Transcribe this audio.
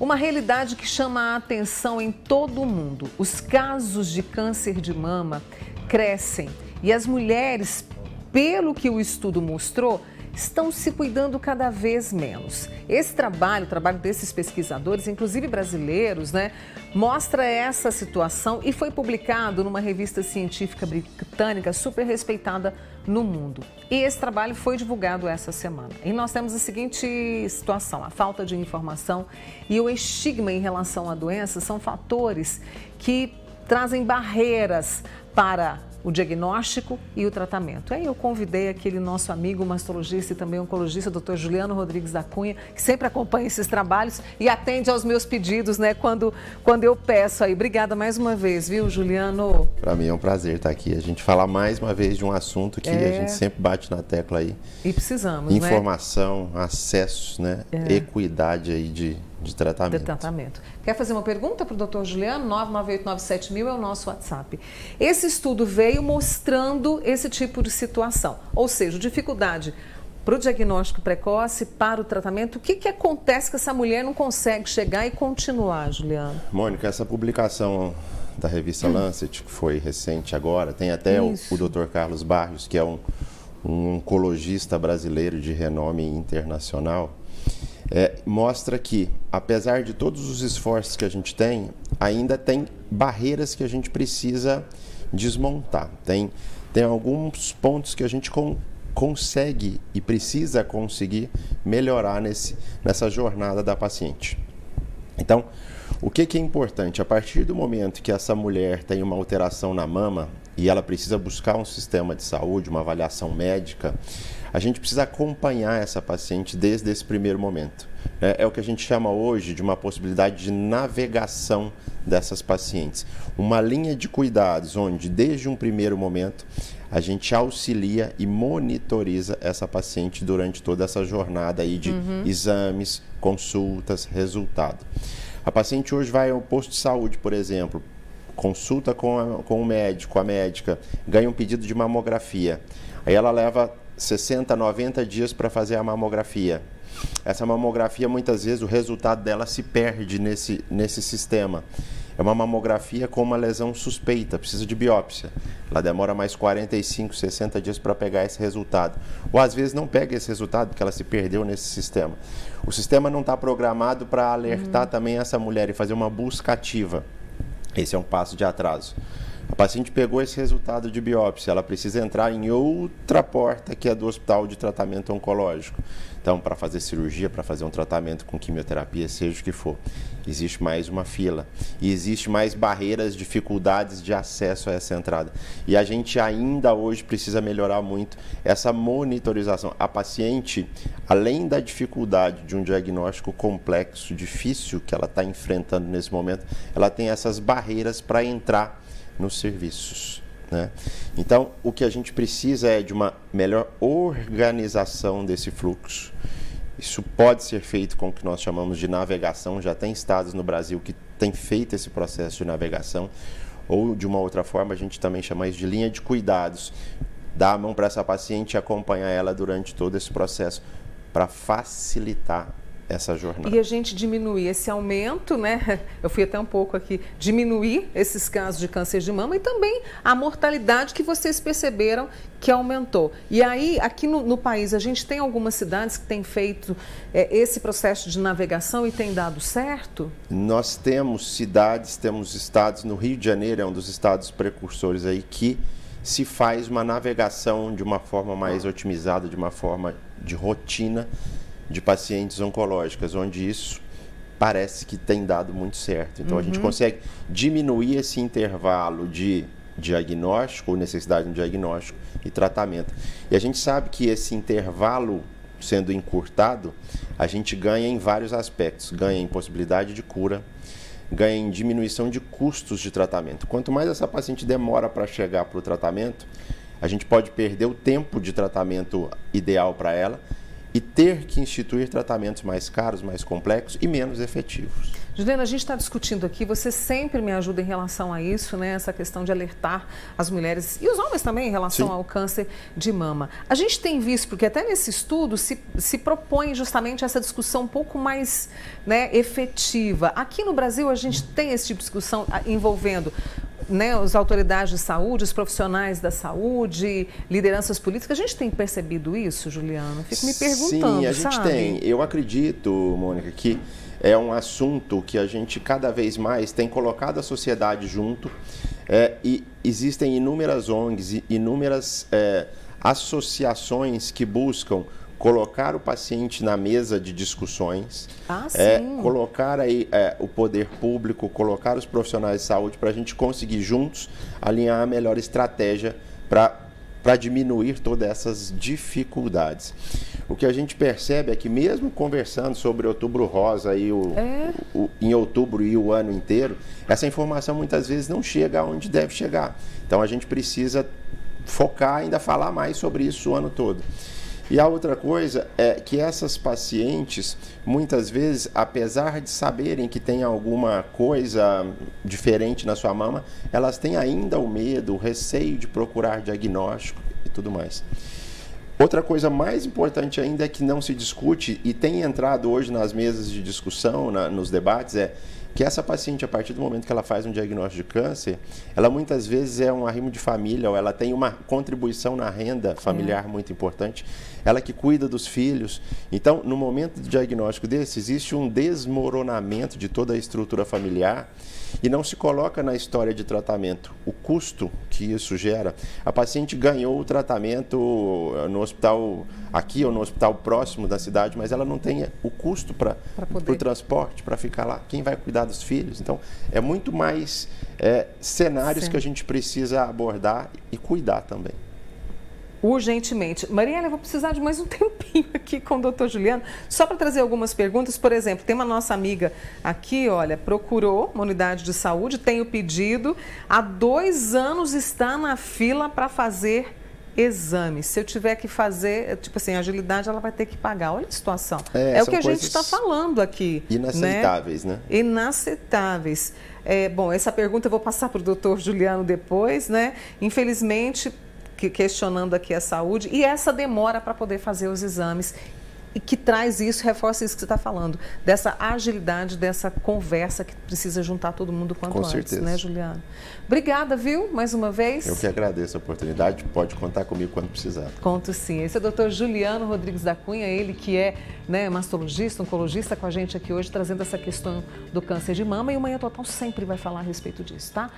Uma realidade que chama a atenção em todo o mundo. Os casos de câncer de mama crescem e as mulheres, pelo que o estudo mostrou, estão se cuidando cada vez menos. Esse trabalho, o trabalho desses pesquisadores, inclusive brasileiros, mostra essa situação e foi publicado numa revista científica britânica super respeitada no mundo. E esse trabalho foi divulgado essa semana. E nós temos a seguinte situação: a falta de informação e o estigma em relação à doença são fatores que trazem barreiras para o diagnóstico e o tratamento. Aí eu convidei aquele nosso amigo mastologista e também oncologista, Dr. Juliano Rodrigues da Cunha, que sempre acompanha esses trabalhos e atende aos meus pedidos, quando eu peço aí. Obrigada mais uma vez, viu, Juliano? Para mim é um prazer estar aqui. A gente falar mais uma vez de um assunto que a gente sempre bate na tecla aí. E precisamos, Informação, acesso, equidade aí de tratamento. Quer fazer uma pergunta para o Dr. Juliano? 998-97000 é o nosso WhatsApp. Esse estudo veio mostrando esse tipo de situação, ou seja, dificuldade para o diagnóstico precoce, para o tratamento. O que acontece que essa mulher não consegue chegar e continuar, Juliano? Mônica, essa publicação da revista Lancet, que foi recente agora, tem até o Dr. Carlos Barrios, que é um oncologista brasileiro de renome internacional, mostra que, apesar de todos os esforços que a gente tem, ainda tem barreiras que a gente precisa desmontar. Tem alguns pontos que a gente consegue e precisa conseguir melhorar nessa jornada da paciente. Então, o que é importante? A partir do momento que essa mulher tem uma alteração na mama e ela precisa buscar um sistema de saúde, uma avaliação médica, a gente precisa acompanhar essa paciente desde esse primeiro momento. É o que a gente chama hoje de uma possibilidade de navegação dessas pacientes. Uma linha de cuidados onde, desde um primeiro momento, a gente auxilia e monitoriza essa paciente durante toda essa jornada aí de exames, consultas, resultado. A paciente hoje vai ao posto de saúde, por exemplo, consulta com o médico, a médica, ganha um pedido de mamografia. Aí ela leva 60, 90 dias para fazer a mamografia. Essa mamografia, muitas vezes, o resultado dela se perde nesse sistema. É uma mamografia com uma lesão suspeita, precisa de biópsia. Ela demora mais 45, 60 dias para pegar esse resultado. Ou às vezes não pega esse resultado porque ela se perdeu nesse sistema. O sistema não está programado para alertar também essa mulher e fazer uma busca ativa. Esse é um passo de atraso. A paciente pegou esse resultado de biópsia, ela precisa entrar em outra porta, que é do hospital de tratamento oncológico. Então, para fazer cirurgia, para fazer um tratamento com quimioterapia, seja o que for, existe mais uma fila. E existe mais barreiras, dificuldades de acesso a essa entrada. E a gente ainda hoje precisa melhorar muito essa monitorização. A paciente, além da dificuldade de um diagnóstico complexo, difícil que ela está enfrentando nesse momento, ela tem essas barreiras para entrar nos serviços. Então, o que a gente precisa é de uma melhor organização desse fluxo. Isso pode ser feito com o que nós chamamos de navegação. Já tem estados no Brasil que têm feito esse processo de navegação. Ou, de uma outra forma, a gente também chama isso de linha de cuidados. Dar a mão para essa paciente e acompanhar ela durante todo esse processo para facilitar essa jornada. E a gente diminuir esse aumento, eu fui até um pouco aqui, diminuir esses casos de câncer de mama e também a mortalidade que vocês perceberam que aumentou. E aí, aqui no país, a gente tem algumas cidades que têm feito esse processo de navegação e tem dado certo? Nós temos cidades, temos estados, no Rio de Janeiro é um dos estados precursores aí que se faz uma navegação de uma forma mais otimizada, de uma forma de rotina, de pacientes oncológicas, onde isso parece que tem dado muito certo. Então, a gente consegue diminuir esse intervalo de diagnóstico, ou necessidade de um diagnóstico e tratamento. E a gente sabe que esse intervalo sendo encurtado, a gente ganha em vários aspectos. Ganha em possibilidade de cura, ganha em diminuição de custos de tratamento. Quanto mais essa paciente demora para chegar para o tratamento, a gente pode perder o tempo de tratamento ideal para ela e ter que instituir tratamentos mais caros, mais complexos e menos efetivos. Juliana, a gente está discutindo aqui, você sempre me ajuda em relação a isso, né? Essa questão de alertar as mulheres e os homens também em relação Sim. ao câncer de mama. A gente tem visto, porque até nesse estudo se propõe justamente essa discussão um pouco mais, né, efetiva. Aqui no Brasil a gente tem esse tipo de discussão envolvendo, né, as autoridades de saúde, os profissionais da saúde, lideranças políticas. A gente tem percebido isso, Juliana? Fico me perguntando, Sim, a gente tem. Eu acredito, Mônica, que é um assunto que a gente cada vez mais tem colocado a sociedade junto e existem inúmeras ONGs, inúmeras associações que buscam colocar o paciente na mesa de discussões, colocar aí o poder público, colocar os profissionais de saúde para a gente conseguir juntos alinhar a melhor estratégia para diminuir todas essas dificuldades. O que a gente percebe é que mesmo conversando sobre Outubro Rosa aí em outubro e o ano inteiro, essa informação muitas vezes não chega aonde deve chegar. Então a gente precisa focar, ainda falar mais sobre isso o ano todo. E a outra coisa é que essas pacientes, muitas vezes, apesar de saberem que tem alguma coisa diferente na sua mama, elas têm ainda o medo, o receio de procurar diagnóstico e tudo mais. Outra coisa mais importante ainda é que não se discute e tem entrado hoje nas mesas de discussão, nos debates, é que essa paciente, a partir do momento que ela faz um diagnóstico de câncer, ela muitas vezes é um arrimo de família, ou ela tem uma contribuição na renda familiar muito importante, ela que cuida dos filhos. Então, no momento do diagnóstico desse, existe um desmoronamento de toda a estrutura familiar e não se coloca na história de tratamento o custo que isso gera. A paciente ganhou o tratamento no hospital aqui ou no hospital próximo da cidade, mas ela não tem o custo para o transporte, para ficar lá. Quem vai cuidar dos filhos? Então, é muito mais cenários que a gente precisa abordar e cuidar também. Urgentemente. Mariela, eu vou precisar de mais um tempinho aqui com o doutor Juliano, só para trazer algumas perguntas. Por exemplo, tem uma nossa amiga aqui, olha, procurou uma unidade de saúde, tem o pedido, há 2 anos está na fila para fazer exames. Se eu tiver que fazer, tipo assim, agilidade, ela vai ter que pagar. Olha a situação. É o que a gente está falando aqui. Inaceitáveis, né? Inaceitáveis. Bom, essa pergunta eu vou passar para o doutor Juliano depois, né? Infelizmente, questionando aqui a saúde e essa demora para poder fazer os exames e que traz isso, reforça isso que você está falando, dessa agilidade, dessa conversa que precisa juntar todo mundo quanto antes, certeza. Né, Juliano? Obrigada, viu, mais uma vez. Eu que agradeço a oportunidade, pode contar comigo quando precisar. Conto sim. Esse é o doutor Juliano Rodrigues da Cunha, ele que é, né, mastologista, oncologista, com a gente aqui hoje, trazendo essa questão do câncer de mama, e o Manhã Total sempre vai falar a respeito disso, tá?